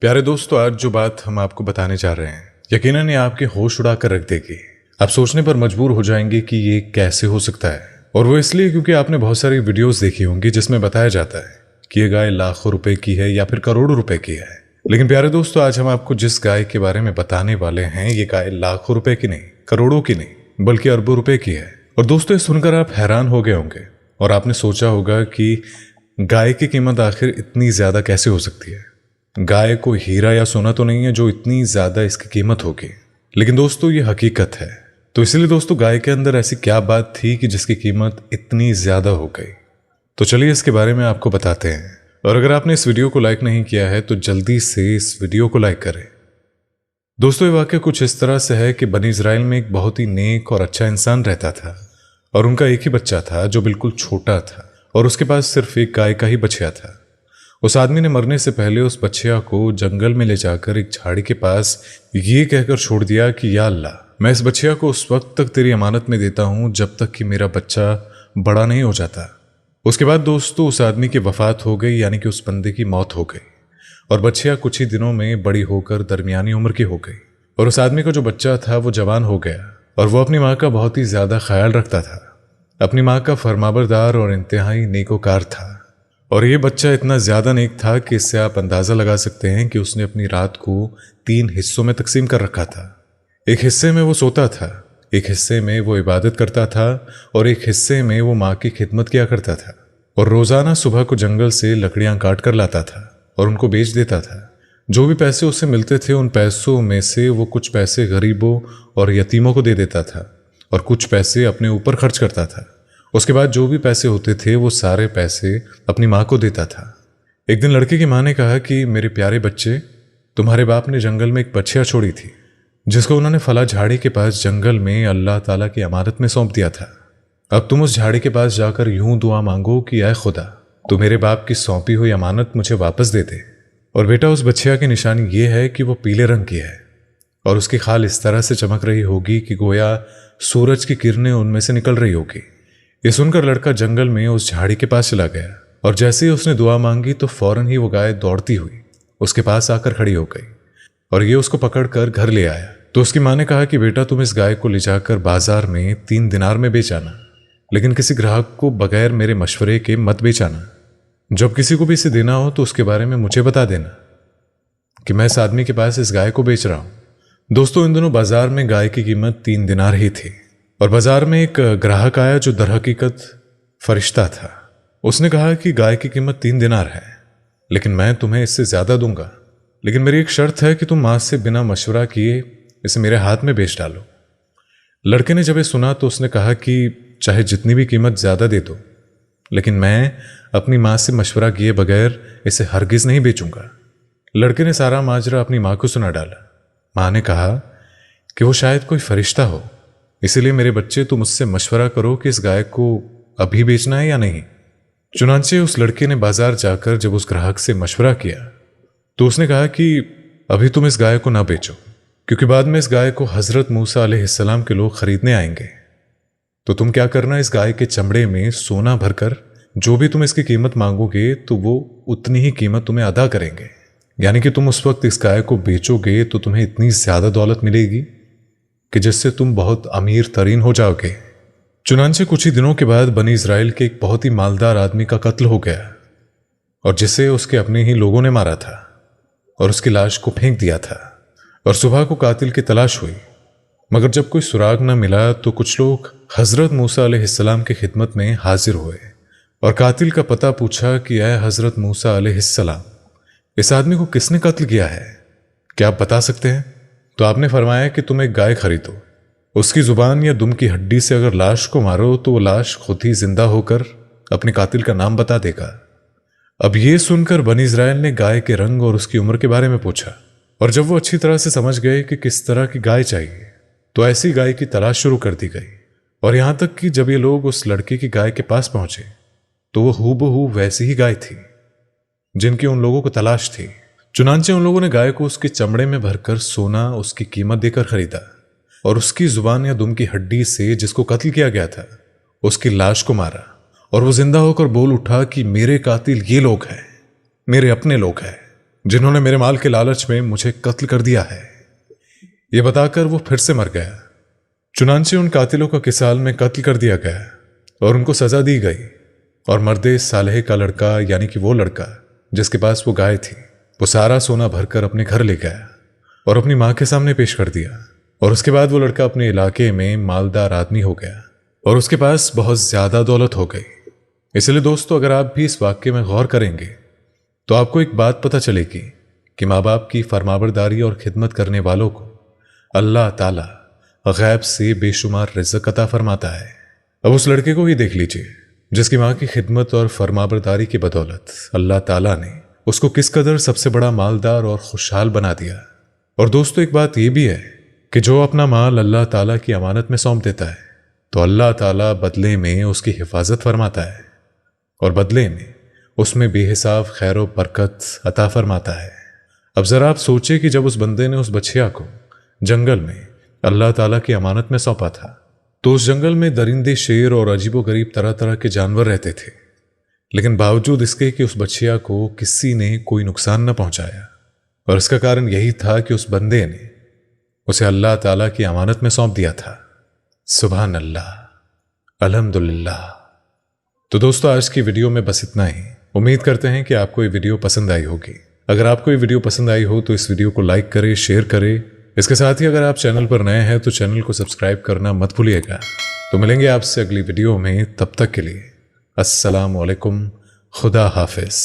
प्यारे दोस्तों, आज जो बात हम आपको बताने जा रहे हैं यकीनन ये आपके होश उड़ा कर रख देगी। आप सोचने पर मजबूर हो जाएंगे कि ये कैसे हो सकता है, और वो इसलिए क्योंकि आपने बहुत सारी वीडियोस देखी होंगी जिसमें बताया जाता है कि ये गाय लाखों रुपए की है या फिर करोड़ों रुपए की है। लेकिन प्यारे दोस्तों, आज हम आपको जिस गाय के बारे में बताने वाले हैं ये गाय लाखों रुपए की नहीं, करोड़ों की नहीं, बल्कि अरबों रुपए की है। और दोस्तों, ये सुनकर आप हैरान हो गए होंगे और आपने सोचा होगा कि गाय की कीमत आखिर इतनी ज्यादा कैसे हो सकती है। गाय को हीरा या सोना तो नहीं है जो इतनी ज्यादा इसकी कीमत होगी, लेकिन दोस्तों ये हकीकत है। तो इसलिए दोस्तों, गाय के अंदर ऐसी क्या बात थी कि जिसकी कीमत इतनी ज्यादा हो गई। तो चलिए इसके बारे में आपको बताते हैं। और अगर आपने इस वीडियो को लाइक नहीं किया है तो जल्दी से इस वीडियो को लाइक करें। दोस्तों, ये वाकया कुछ इस तरह से है कि बनी इजराइल में एक बहुत ही नेक और अच्छा इंसान रहता था, और उनका एक ही बच्चा था जो बिल्कुल छोटा था, और उसके पास सिर्फ एक गाय का ही बछिया था। उस आदमी ने मरने से पहले उस बच्चिया को जंगल में ले जाकर एक झाड़ी के पास ये कहकर छोड़ दिया कि या अल्लाह, मैं इस बच्चिया को उस वक्त तक तेरी अमानत में देता हूं जब तक कि मेरा बच्चा बड़ा नहीं हो जाता। उसके बाद दोस्तों उस आदमी की वफात हो गई, यानी कि उस बंदे की मौत हो गई, और बच्चिया कुछ ही दिनों में बड़ी होकर दरमियानी उम्र की हो गई। और उस आदमी का जो बच्चा था वो जवान हो गया, और वो अपनी माँ का बहुत ही ज्यादा ख्याल रखता था। अपनी माँ का फरमाबरदार और इंतहाई नेकोकार था। और ये बच्चा इतना ज्यादा नेक था कि इससे आप अंदाजा लगा सकते हैं कि उसने अपनी रात को 3 हिस्सों में तकसीम कर रखा था। एक हिस्से में वो सोता था, एक हिस्से में वो इबादत करता था, और एक हिस्से में वो माँ की खिदमत किया करता था। और रोजाना सुबह को जंगल से लकड़ियां काट कर लाता था और उनको बेच देता था। जो भी पैसे उसे मिलते थे उन पैसों में से वो कुछ पैसे गरीबों और यतीमों को दे देता था, और कुछ पैसे अपने ऊपर खर्च करता था। उसके बाद जो भी पैसे होते थे वो सारे पैसे अपनी माँ को देता था। एक दिन लड़के की माँ ने कहा कि मेरे प्यारे बच्चे, तुम्हारे बाप ने जंगल में एक बछिया छोड़ी थी जिसको उन्होंने फला झाड़ी के पास जंगल में अल्लाह ताला की अमानत में सौंप दिया था। अब तुम उस झाड़ी के पास जाकर यूं दुआ मांगो कि ऐ खुदा, तो मेरे बाप की सौंपी हुई अमानत मुझे वापस दे दे। और बेटा, उस बछिया की निशानी ये है कि वो पीले रंग की है, और उसकी खाल इस तरह से चमक रही होगी कि गोया सूरज की किरणें उनमें से निकल रही होगी। ये सुनकर लड़का जंगल में उस झाड़ी के पास चला गया, और जैसे ही उसने दुआ मांगी तो फौरन ही वो गाय दौड़ती हुई उसके पास आकर खड़ी हो गई, और ये उसको पकड़कर घर ले आया। तो उसकी माँ ने कहा कि बेटा, तुम इस गाय को ले जाकर बाजार में 3 दिनार में बेच आना, लेकिन किसी ग्राहक को बगैर मेरे मशवरे के मत बेच आना। जब किसी को भी इसे देना हो तो उसके बारे में मुझे बता देना कि मैं इस आदमी के पास इस गाय को बेच रहा हूं। दोस्तों, इन दिनों बाजार में गाय की कीमत 3 दिनार ही थी, और बाजार में एक ग्राहक आया जो दरहकीकत फरिश्ता था। उसने कहा कि गाय की कीमत 3 दिनार है, लेकिन मैं तुम्हें इससे ज्यादा दूंगा, लेकिन मेरी एक शर्त है कि तुम मां से बिना मशवरा किए इसे मेरे हाथ में बेच डालो। लड़के ने जब ये सुना तो उसने कहा कि चाहे जितनी भी कीमत ज्यादा दे दो, लेकिन मैं अपनी मां से मशवरा किए बगैर इसे हरगिज नहीं बेचूंगा। लड़के ने सारा माजरा अपनी मां को सुना डाला। मां ने कहा कि वो शायद कोई फरिश्ता हो, इसीलिए मेरे बच्चे, तुम मुझसे मशवरा करो कि इस गाय को अभी बेचना है या नहीं। चुनांचे उस लड़के ने बाजार जाकर जब उस ग्राहक से मशवरा किया तो उसने कहा कि अभी तुम इस गाय को ना बेचो, क्योंकि बाद में इस गाय को हजरत मूसा अलैहिस्सलाम के लोग खरीदने आएंगे। तो तुम क्या करना, इस गाय के चमड़े में सोना भरकर जो भी तुम इसकी कीमत मांगोगे तो वो उतनी ही कीमत तुम्हें अदा करेंगे। यानी कि तुम उस वक्त इस गाय को बेचोगे तो तुम्हें इतनी ज्यादा दौलत मिलेगी कि जिससे तुम बहुत अमीर तरीन हो जाओगे। चुनांचे कुछ ही दिनों के बाद बनी इजराइल के एक बहुत ही मालदार आदमी का कत्ल हो गया, और जिसे उसके अपने ही लोगों ने मारा था और उसकी लाश को फेंक दिया था। और सुबह को कातिल की तलाश हुई, मगर जब कोई सुराग न मिला तो कुछ लोग हजरत मूसा अलैहिस्सलाम की खिदमत में हाजिर हुए और कातिल का पता पूछा कि ऐ हजरत मूसा अलैहिस्सलाम, इस आदमी को किसने कत्ल किया है, क्या आप बता सकते हैं? तो आपने फरमाया कि तुम एक गाय खरीदो, उसकी जुबान या दुम की हड्डी से अगर लाश को मारो तो वो लाश खुद ही जिंदा होकर अपने कातिल का नाम बता देगा। अब ये सुनकर बनी इजराइल ने गाय के रंग और उसकी उम्र के बारे में पूछा, और जब वो अच्छी तरह से समझ गए कि किस तरह की गाय चाहिए तो ऐसी गाय की तलाश शुरू कर दी गई। और यहां तक कि जब ये लोग उस लड़के की गाय के पास पहुंचे तो वो हूबहू वैसी ही गाय थी जिनकी उन लोगों को तलाश थी। चुनांचे उन लोगों ने गाय को उसके चमड़े में भरकर सोना उसकी कीमत देकर खरीदा, और उसकी जुबान या दुम की हड्डी से जिसको कत्ल किया गया था उसकी लाश को मारा, और वो जिंदा होकर बोल उठा कि मेरे कातिल ये लोग हैं, मेरे अपने लोग हैं। जिन्होंने मेरे माल के लालच में मुझे कत्ल कर दिया है। ये बताकर वो फिर से मर गया। चुनांचे उन कातिलों का किसाल में कत्ल कर दिया गया और उनको सजा दी गई। और मर्दे सालेह का लड़का, यानी कि वो लड़का जिसके पास वो गाय थी, वो सारा सोना भरकर अपने घर ले गया और अपनी माँ के सामने पेश कर दिया। और उसके बाद वो लड़का अपने इलाके में मालदार आदमी हो गया और उसके पास बहुत ज्यादा दौलत हो गई। इसलिए दोस्तों, अगर आप भी इस वाक्य में गौर करेंगे तो आपको एक बात पता चलेगी कि माँ बाप की फरमाबरदारी और खिदमत करने वालों को अल्लाह ताला गैब से बेशुमार रिज़्क़ अता फरमाता है। अब उस लड़के को ही देख लीजिए जिसकी माँ की खिदमत और फरमाबरदारी की बदौलत अल्लाह ताला ने उसको किस कदर सबसे बड़ा मालदार और खुशहाल बना दिया। और दोस्तों, एक बात यह भी है कि जो अपना माल अल्लाह ताला की अमानत में सौंप देता है तो अल्लाह ताला बदले में उसकी हिफाजत फरमाता है और बदले में उसमें बेहिसाब खैर व बरकत अता फरमाता है। अब जरा आप सोचिए कि जब उस बंदे ने उस बछिया को जंगल में अल्लाह ताला की अमानत में सौंपा था तो उस जंगल में दरिंदे, शेर और अजीबोगरीब तरह तरह के जानवर रहते थे, लेकिन बावजूद इसके कि उस बछिया को किसी ने कोई नुकसान न पहुंचाया। और इसका कारण यही था कि उस बंदे ने उसे अल्लाह ताला की अमानत में सौंप दिया था। सुभान अल्लाह, अल्हम्दुलिल्लाह। तो दोस्तों, आज की वीडियो में बस इतना ही। उम्मीद करते हैं कि आपको ये वीडियो पसंद आई होगी। अगर आपको ये वीडियो पसंद आई हो तो इस वीडियो को लाइक करें, शेयर करें। इसके साथ ही अगर आप चैनल पर नए हैं तो चैनल को सब्सक्राइब करना मत भूलिएगा। तो मिलेंगे आपसे अगली वीडियो में, तब तक के लिए अस्सलाम वालेकुम, खुदा हाफिज।